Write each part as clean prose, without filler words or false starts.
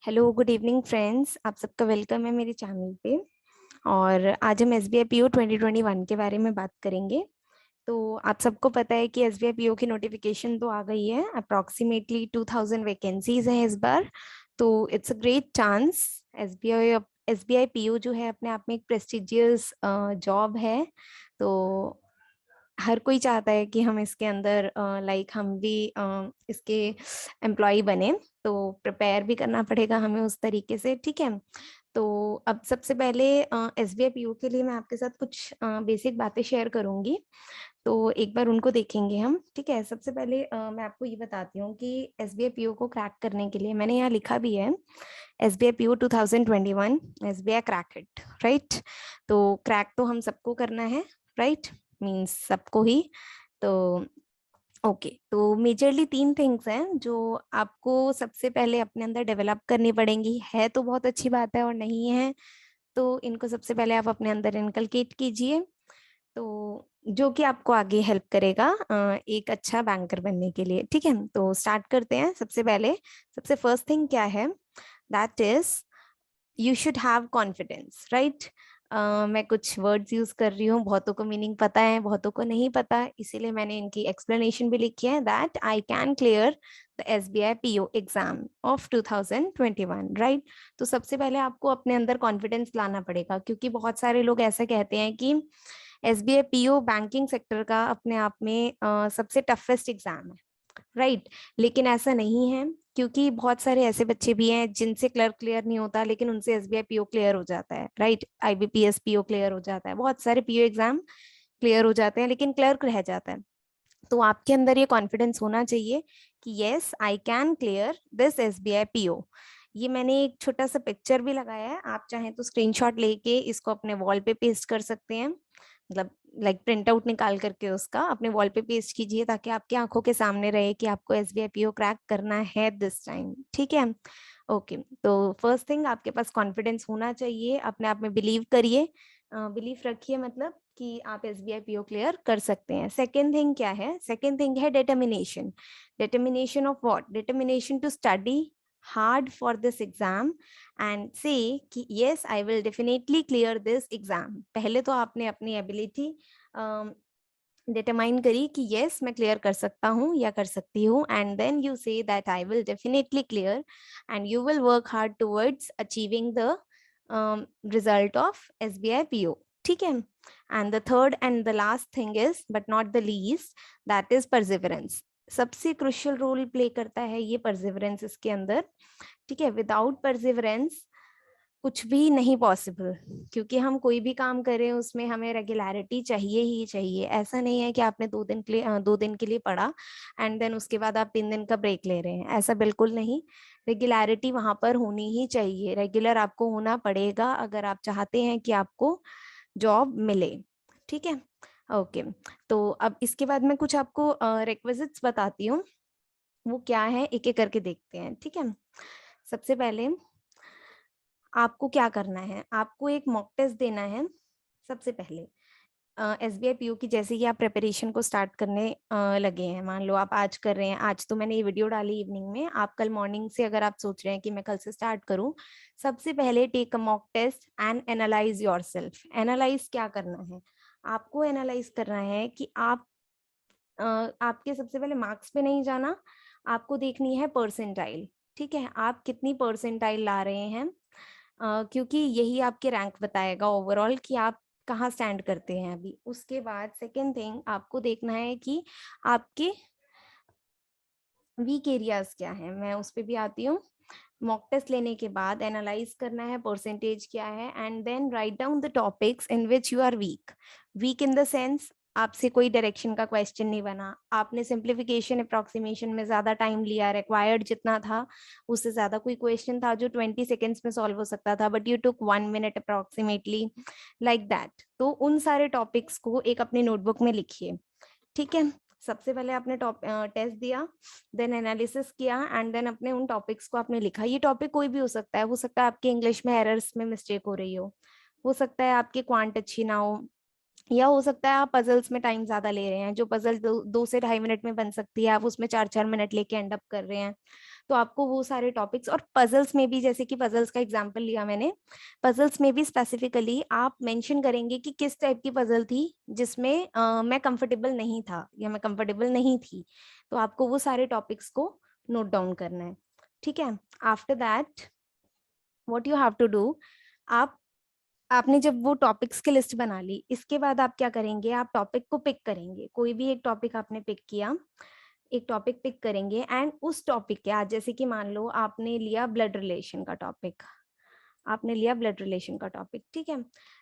Hello good evening friends, आप सबका welcome है मेरे चैनल पे। और आज हम S B I P O 2021 के बारे में बात करेंगे। तो आप सबको पता है कि S B I P O की नोटिफिकेशन तो आ गई है। अप्रॉक्सीमेटली 2000 वैकेंसीज हैं इस बार। तो it's a great chance. S B I P O जो है अपने आप में एक प्रेस्टिजियस जॉब है। तो हर कोई चाहता है कि हम इसके अंदर लाइक हम भी इसके एम्प्लॉय बने। तो प्रिपेयर भी करना पड़ेगा हमें उस तरीके से, ठीक है। तो अब सबसे पहले S B I P O के लिए मैं आपके साथ कुछ बेसिक बातें शेयर करूंगी। तो एक बार उनको देखेंगे हम, ठीक है। सबसे पहले मैं आपको ये बताती हूँ कि S B I P O को क्रैक करने के लिए मैंने यहाँ लिखा भी है S B I P O 2021 S B I crack it, right. तो क्रैक तो हम सबको करना है, राइट, मीन्स सबको ही। तो ओके, तो मेजरली तीन थिंग्स हैं जो आपको सबसे पहले अपने अंदर डेवलप करनी पड़ेंगी। है तो बहुत अच्छी बात है, और नहीं है तो इनको सबसे पहले आप अपने अंदर इनकलकेट कीजिए। तो जो कि आपको आगे हेल्प करेगा एक अच्छा बैंकर बनने के लिए, ठीक है। तो स्टार्ट करते हैं। सबसे पहले सबसे फर्स्ट थिंग क्या है, that is you should have confidence, right. मैं कुछ वर्ड्स यूज कर रही हूँ, बहुतों को मीनिंग पता है, बहुतों को नहीं पता, इसीलिए मैंने इनकी एक्सप्लेनेशन भी लिखी है। That I can clear the S B I P O exam of 2021, right. तो सबसे पहले आपको अपने अंदर कॉन्फिडेंस लाना पड़ेगा, क्योंकि बहुत सारे लोग ऐसा कहते हैं कि S B I P O banking sector का अपने आप में सबसे टफेस्ट एग्जाम है, राइट। लेकिन ऐसा नहीं है, क्योंकि बहुत सारे ऐसे बच्चे भी हैं जिनसे क्लर्क क्लियर नहीं होता, लेकिन उनसे एसबीआई पीओ क्लियर हो जाता है, राइट। आईबीपीएस पीओ क्लियर हो जाता है, बहुत सारे पीओ एग्जाम क्लियर हो जाते हैं, लेकिन क्लर्क रह जाता है। तो आपके अंदर ये कॉन्फिडेंस होना चाहिए कि yes I can clear this SBI PO. ये मैंने एक छोटा सा पिक्चर भी लगाया है, आप चाहें तो स्क्रीनशॉट लेके इसको अपने वॉल पे पेस्ट कर सकते हैं। मतलब लाइक प्रिंट आउट निकाल करके उसका अपने वॉल पे पेस्ट कीजिए, ताकि आपकी आंखों के सामने रहे कि आपको S B I PO crack करना है दिस टाइम, ठीक है। ओके, तो फर्स्ट थिंग आपके पास कॉन्फिडेंस होना चाहिए, अपने आप में बिलीव करिए, बिलीफ रखिए, मतलब कि आप S B I PO clear कर सकते हैं। सेकेंड थिंग क्या है, सेकेंड थिंग है determination. Determination of what, determination to study hard for this exam and say कि yes I will definitely clear this exam। पहले तो आपने अपनी एबिलिटी डिटरमाइन करी कि yes मैं क्लियर कर सकता हूँ या कर सकती हूँ, and then you say that I will definitely clear and you will work hard towards achieving the result of S B I P O, ठीक है। And the third and the last thing is but not the least, that is perseverance. सबसे crucial role play करता है ये perseverance इसके अंदर, ठीक है। विदाउट परसिवरेंस कुछ भी नहीं पॉसिबल, क्योंकि हम कोई भी काम करें उसमें हमें रेगुलरिटी चाहिए ही चाहिए। ऐसा नहीं है कि आपने 2 दिन के लिए 2 दिन के लिए पढ़ा एंड देन उसके बाद आप 3 दिन का ब्रेक ले रहे हैं, ऐसा बिल्कुल नहीं। रेगुलरिटी वहां पर होनी ही चाहिए, रेगुलर आपको होना पड़ेगा अगर आप चाहते हैं कि आपको जॉब मिले, ठीक है। ओके, तो अब इसके बाद मैं कुछ आपको रिक्विजिट्स बताती हूँ, वो क्या है एक एक करके देखते हैं, ठीक है। सबसे पहले आपको क्या करना है, आपको एक मॉक टेस्ट देना है। सबसे पहले S B I P O की जैसे ही आप प्रिपरेशन को स्टार्ट करने लगे हैं, मान लो आप आज कर रहे हैं, आज तो मैंने ये वीडियो डाली इवनिंग में, आप कल मॉर्निंग से अगर आप सोच रहे हैं कि मैं कल से स्टार्ट करूं, सबसे पहले take a mock test and analyse yourself. Analyse क्या करना है, आपको एनालाइज करना है कि आप आपके सबसे पहले मार्क्स पे नहीं जाना, आपको देखनी है परसेंटाइल, ठीक है। आप कितनी परसेंटाइल ला रहे हैं, क्योंकि यही आपके रैंक बताएगा ओवरऑल कि आप कहाँ स्टैंड करते हैं अभी। उसके बाद सेकेंड थिंग आपको देखना है कि आपके वीक एरियाज क्या है, मैं उस पर भी आती हूँ। मॉक टेस्ट लेने के बाद एनालाइज करना है परसेंटेज क्या है, and then write down the topics in which you are weak. Weak in the sense आपसे कोई डायरेक्शन का क्वेश्चन नहीं बना, आपने सिंप्लीफिकेशन अप्रोक्सीमेशन में ज्यादा टाइम लिया, रिक्वायर्ड जितना था उससे ज्यादा कोई क्वेश्चन था जो 20 सेकेंड्स में सॉल्व हो सकता था, but you took 1 minute approximately, like that. तो उन सारे टॉपिक्स को एक अपनी नोटबुक में लिखिए, ठीक है। सबसे पहले आपने टेस्ट दिया, देन एनालिसिस किया, एंड देन अपने उन टॉपिक्स को आपने लिखा। ये टॉपिक कोई भी हो सकता है, हो सकता है आपके इंग्लिश में एरर्स में मिस्टेक हो रही हो सकता है आपकी क्वांट अच्छी ना हो, या हो सकता है आप पजल्स में टाइम ज्यादा ले रहे हैं, जो पजल 2 से 2.5 मिनट में बन सकती है, आप उसमें 4-4 मिनट लेके एंड अप कर रहे हैं। तो आपको वो सारे टॉपिक्स, और पजल्स में भी, जैसे कि पजल्स का एग्जांपल लिया मैंने, पजल्स में भी स्पेसिफिकली आप मेंशन करेंगे कि किस टाइप की पजल थी जिसमें मैं कंफर्टेबल नहीं था या मैं कंफर्टेबल नहीं थी। तो आपको वो सारे टॉपिक्स को नोट डाउन करना है, ठीक है। After that what you have to do, आप आपने जब वो टॉपिक्स की लिस्ट बना ली, इसके बाद आप क्या करेंगे, आप टॉपिक को पिक करेंगे। कोई भी एक टॉपिक आपने पिक किया, एक टॉपिक पिक करेंगे एंड उस टॉपिक के आज, जैसे कि मान लो आपने लिया ब्लड रिलेशन का टॉपिक, आपने लिया ब्लड रिलेशन का टॉपिक, ठीक है।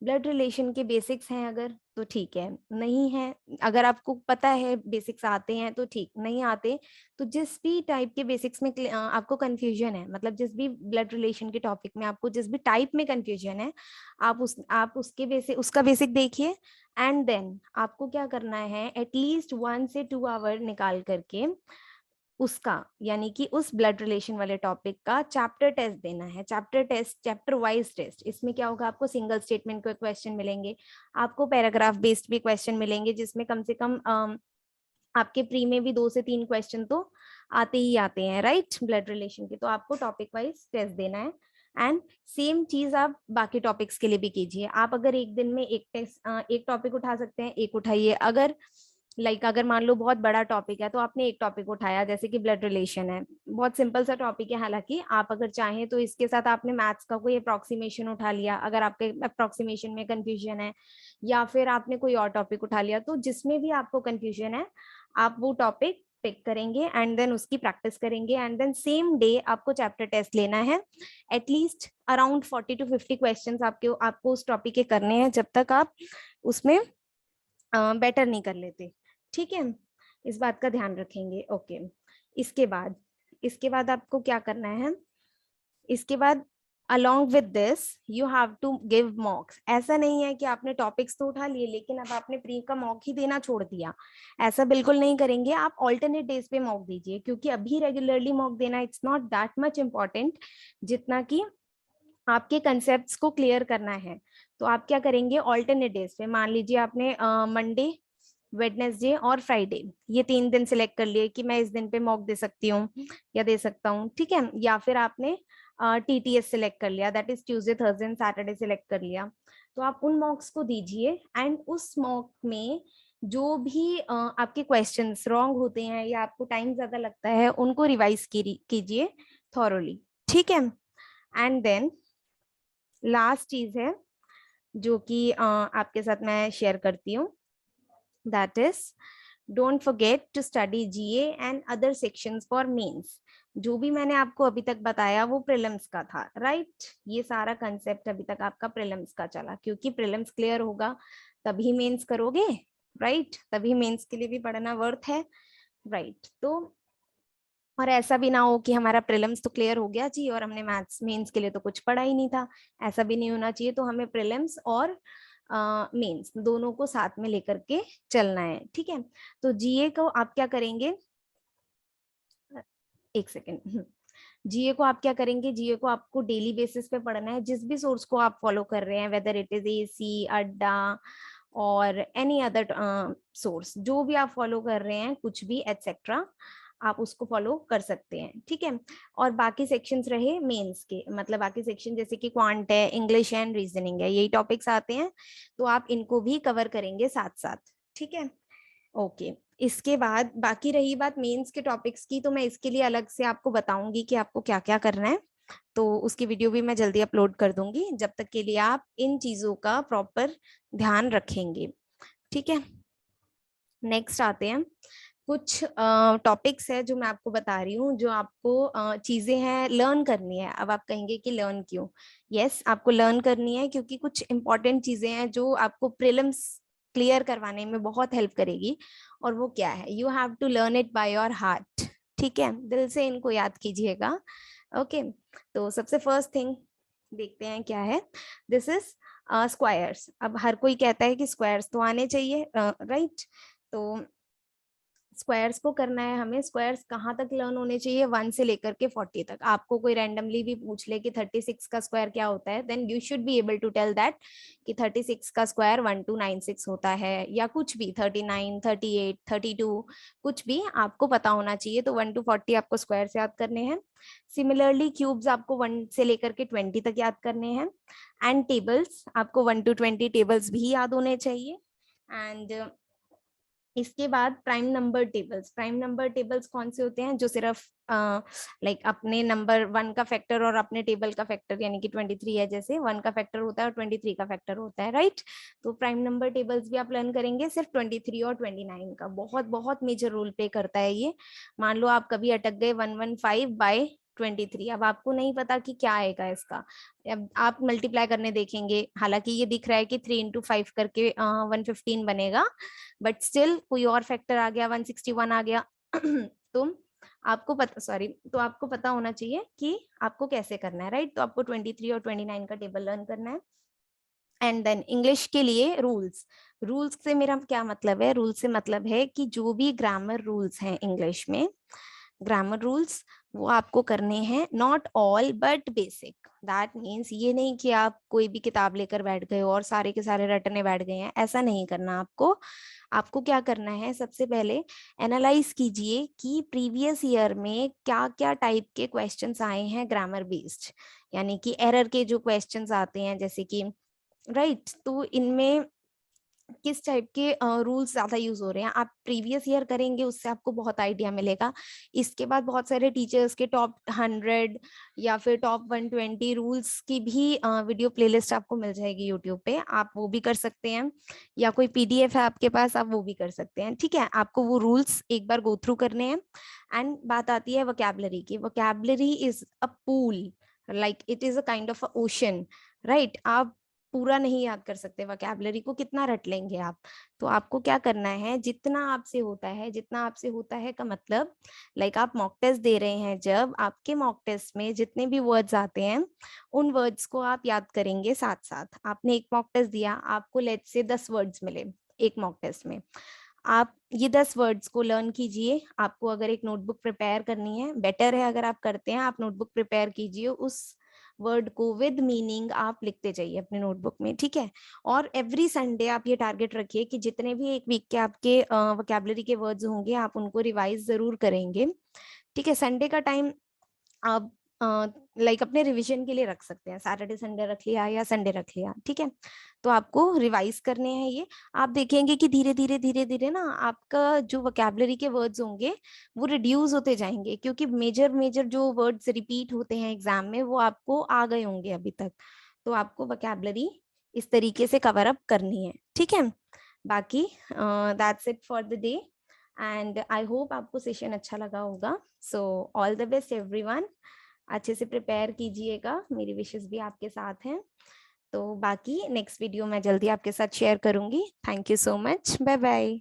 ब्लड रिलेशन के बेसिक्स हैं अगर, तो ठीक है, नहीं है, अगर आपको पता है बेसिक्स आते हैं तो ठीक, नहीं आते तो जिस भी टाइप के बेसिक्स में आपको कंफ्यूजन है, मतलब जिस भी ब्लड रिलेशन के टॉपिक में आपको जिस भी टाइप में कंफ्यूजन है, आप उसके बेसिक, उसका बेसिक देखिए। एंड देन आपको क्या करना है, एटलीस्ट 1 से 2 आवर निकाल करके उसका, यानी कि उस ब्लड रिलेशन वाले टॉपिक का चैप्टर टेस्ट देना है। Chapter test, chapter wise test, इसमें क्या होगा, आपको सिंगल स्टेटमेंट के क्वेश्चन मिलेंगे, आपको पैराग्राफ बेस्ड भी क्वेश्चन मिलेंगे, जिसमें कम से कम आपके प्री में भी 2 से 3 क्वेश्चन तो आते ही आते हैं, राइट, ब्लड रिलेशन के। तो आपको टॉपिक वाइज टेस्ट देना है। एंड सेम चीज आप बाकी टॉपिक्स के लिए भी कीजिए। आप अगर एक दिन में एक टेस्ट, एक टॉपिक उठा सकते हैं, एक उठाइए। अगर अगर मान लो बहुत बड़ा टॉपिक है तो आपने एक टॉपिक उठाया, जैसे कि ब्लड रिलेशन है, बहुत सिंपल सा टॉपिक है, हालांकि आप अगर चाहें तो इसके साथ आपने मैथ्स का कोई अप्रोक्सीमेशन उठा लिया, अगर आपके अप्रोक्सीमेशन में कंफ्यूजन है, या फिर आपने कोई और टॉपिक उठा लिया, तो जिसमें भी आपको कंफ्यूजन है आप वो टॉपिक पिक करेंगे एंड देन उसकी प्रैक्टिस करेंगे। एंड देन सेम डे आपको चैप्टर टेस्ट लेना है। एटलीस्ट अराउंड 40 to 50 क्वेश्चन आपको उस टॉपिक के करने हैं, जब तक आप उसमें बेटर नहीं कर लेते, ठीक है। इस बात का ध्यान रखेंगे, ओके। इसके बाद आपको क्या करना है, इसके बाद along with this you have to give mocks। ऐसा नहीं है कि आपने टॉपिक्स तो उठा लिए लेकिन अब आपने प्री का मॉक ही देना छोड़ दिया, ऐसा बिल्कुल नहीं करेंगे। आप ऑल्टरनेट डेज पे मॉक दीजिए, क्योंकि अभी रेगुलरली मॉक देना it's not that much important जितना कि आपके कंसेप्ट्स को क्लियर करना है। तो आप क्या करेंगे, ऑल्टरनेट डेज पे, मान लीजिए आपने मंडे, वेडनेसडे और फ्राइडे, ये 3 दिन सिलेक्ट कर लिए कि मैं इस दिन पे मॉक दे सकती हूँ या दे सकता हूँ, ठीक है। या फिर आपने टीटीएस सिलेक्ट कर लिया, that is Tuesday, Thursday and Saturday select कर लिया। तो आप उन मॉक्स को दीजिए एंड उस मॉक में जो भी आपके क्वेश्चंस रॉन्ग होते हैं या आपको टाइम ज्यादा लगता है, उनको रिवाइज कीजिए थॉरोली, ठीक है। एंड देन लास्ट चीज है जो कि आपके साथ मैं शेयर करती हूँ, that is don't forget to study GA and other sections for mains. जो भी मैंने आपको अभी तक बताया वो प्रीलिम्स का था, राइट। ये सारा कंसेप्ट अभी तक आपका प्रीलिम्स का चला, क्योंकि प्रीलिम्स क्लियर होगा तभी मेंस करोगे, राइट, तभी मेंस के लिए भी पढ़ना वर्थ है, राइट। तो और ऐसा भी ना हो कि हमारा प्रीलिम्स तो क्लियर हो गया जी और हमने मैथ्स मेंस के लिए तो कुछ पढ़ा ही नहीं था, ऐसा भी नहीं होना चाहिए। तो हमें प्रीलिम्स और मेंस दोनों को साथ में लेकर के चलना है, ठीक है। तो जीए को आप क्या करेंगे, एक सेकेंड, जीए को आप क्या करेंगे, जीए को आपको डेली बेसिस पे पढ़ना है। जिस भी सोर्स को आप फॉलो कर रहे हैं, वेदर इट इज एसी, अड्डा और एनी अदर सोर्स, जो भी आप फॉलो कर रहे हैं, कुछ भी एटसेट्रा, आप उसको फॉलो कर सकते हैं, ठीक है। और बाकी सेक्शंस रहे मेंस के, मतलब बाकी सेक्शन जैसे कि क्वांट है, इंग्लिश एंड रीजनिंग है, यही टॉपिक्स आते हैं, तो आप इनको भी कवर करेंगे साथ साथ, ठीक है, ओके। इसके बाद बाकी रही बात मेंस के टॉपिक्स की, तो मैं इसके लिए अलग से आपको बताऊंगी कि आपको क्या क्या करना है, तो उसकी वीडियो भी मैं जल्दी अपलोड कर दूंगी। जब तक के लिए आप इन चीजों का प्रॉपर ध्यान रखेंगे, ठीक है। नेक्स्ट आते हैं, कुछ टॉपिक्स है जो मैं आपको बता रही हूँ, जो आपको चीजें हैं लर्न करनी है। अब आप कहेंगे कि लर्न क्यों, यस, आपको लर्न करनी है क्योंकि कुछ इंपॉर्टेंट चीजें हैं जो आपको प्रीलिम्स क्लियर करवाने में बहुत हेल्प करेगी। और वो क्या है, you have to learn it by your heart, ठीक है, दिल से इनको याद कीजिएगा, ओके। तो सबसे फर्स्ट थिंग देखते हैं क्या है, दिस इज स्क्वायर्स। अब हर कोई कहता है कि स्क्वायर्स तो आने चाहिए, राइट। तो स्क्वायर्स को करना है हमें। स्क्वायर्स कहाँ तक लर्न होने चाहिए, 1 से लेकर के 40 तक। आपको कोई रैंडमली भी पूछ ले कि 36 का स्क्वायर क्या होता है, then you should be able to tell that कि 36 का स्क्वायर 1296 होता है, या कुछ भी 39, 38, 32, कुछ भी आपको पता होना चाहिए। तो 1 to 40 आपको स्क्वायर याद करने हैं। सिमिलरली क्यूब्स आपको 1 से लेकर के 20 तक याद करने हैं। एंड टेबल्स आपको 1 to 20 टेबल्स भी याद होने चाहिए। एंड इसके बाद prime number tables. Prime number tables कौन से होते हैं, जो सिर्फ लाइक अपने नंबर 1 का फैक्टर और अपने टेबल का फैक्टर, यानी कि 23 है, जैसे 1 का फैक्टर होता है और 23 का फैक्टर होता है, राइट। तो प्राइम नंबर टेबल्स भी आप लर्न करेंगे, सिर्फ 23 और 29 का। बहुत बहुत मेजर रोल प्ले करता है ये। मान लो आप कभी अटक गए 115/23, अब आपको नहीं पता कि क्या आएगा इसका, अब आप मल्टीप्लाई करने देखेंगे, हालांकि ये दिख रहा है कि 3 into 5 करके 115 बनेगा, बट स्टिल कोई और फैक्टर आ गया, 161 आ गया तो आपको पता, सॉरी, तो आपको पता होना चाहिए कि आपको कैसे करना है, राइट। तो आपको 23 और 29 का टेबल लर्न करना है। एंड देन इंग्लिश के लिए रूल्स। रूल्स से मेरा क्या मतलब है, रूल्स से मतलब है कि जो भी ग्रामर रूल्स हैं इंग्लिश में, ग्रामर रूल्स, वो आपको करने हैं। Not all but basic. That means ये नहीं कि आप कोई भी किताब लेकर बैठ गए हो और सारे के सारे रटने बैठ गए हैं, ऐसा नहीं करना आपको। आपको क्या करना है, सबसे पहले एनालाइज कीजिए कि प्रीवियस ईयर में क्या क्या टाइप के क्वेश्चंस आए हैं ग्रामर बेस्ड, यानी कि एरर के जो क्वेश्चंस आते हैं, जैसे कि, राइट। तो इनमें किस टाइप के रूल्स ज्यादा यूज हो रहे हैं, आप प्रीवियस ईयर करेंगे, उससे आपको बहुत आइडिया मिलेगा। इसके बाद बहुत सारे टीचर्स के टॉप 100 या फिर टॉप 120 रूल्स की भी वीडियो प्लेलिस्ट आपको मिल जाएगी यूट्यूब पे, आप वो भी कर सकते हैं, या कोई पीडीएफ है आपके पास, आप वो भी कर सकते हैं, ठीक है। आपको वो रूल्स एक बार गो थ्रू करने हैं। एंड बात आती है वोकैबुलरी की। Vocabulary is a pool, like it is a kind of a ocean, right. आप पूरा नहीं याद कर सकते, वोकैबुलरी को कितना रट लेंगे आप। तो आपको क्या करना है, जितना आपसे होता है, जितना आपसे होता है का मतलब, लाइक आप मॉक टेस्ट दे रहे हैं, जब आपके मॉक टेस्ट में जितने भी वर्ड्स आते हैं, उन वर्ड्स को आप याद करेंगे साथ साथ। आपने एक मॉक टेस्ट दिया, आपको लेट्स से 10 वर्ड्स मिले एक मॉक टेस्ट में, आप ये 10 वर्ड्स को लर्न कीजिए। आपको अगर एक नोटबुक प्रिपेयर करनी है, बेटर है अगर आप करते हैं, आप नोटबुक प्रिपेयर कीजिए, उस वर्ड को विद मीनिंग आप लिखते जाइए अपने नोटबुक में, ठीक है। और एवरी संडे आप ये टारगेट रखिए कि जितने भी एक वीक के आपके वोकैबुलरी के वर्ड्स होंगे, आप उनको रिवाइज जरूर करेंगे, ठीक है। संडे का टाइम आप लाइक अपने रिवीजन के लिए रख सकते हैं, सैटरडे संडे रख लिया या संडे रख लिया, ठीक है। तो आपको रिवाइज करने हैं ये। आप देखेंगे कि धीरे धीरे धीरे धीरे ना आपका जो वोकैबुलरी के वर्ड्स होंगे वो रिड्यूस होते जाएंगे, क्योंकि मेजर मेजर जो वर्ड्स रिपीट होते हैं एग्जाम में वो आपको आ गए होंगे अभी तक। तो आपको वोकैबुलरी इस तरीके से कवर अप करनी है, ठीक है। बाकी that's it for the day, and I hope आपको सेशन अच्छा लगा होगा। So all the best everyone, अच्छे से प्रिपेयर कीजिएगा, मेरी विशेस भी आपके साथ हैं। तो बाकी नेक्स्ट वीडियो मैं जल्दी आपके साथ शेयर करूंगी। Thank you so much, bye bye.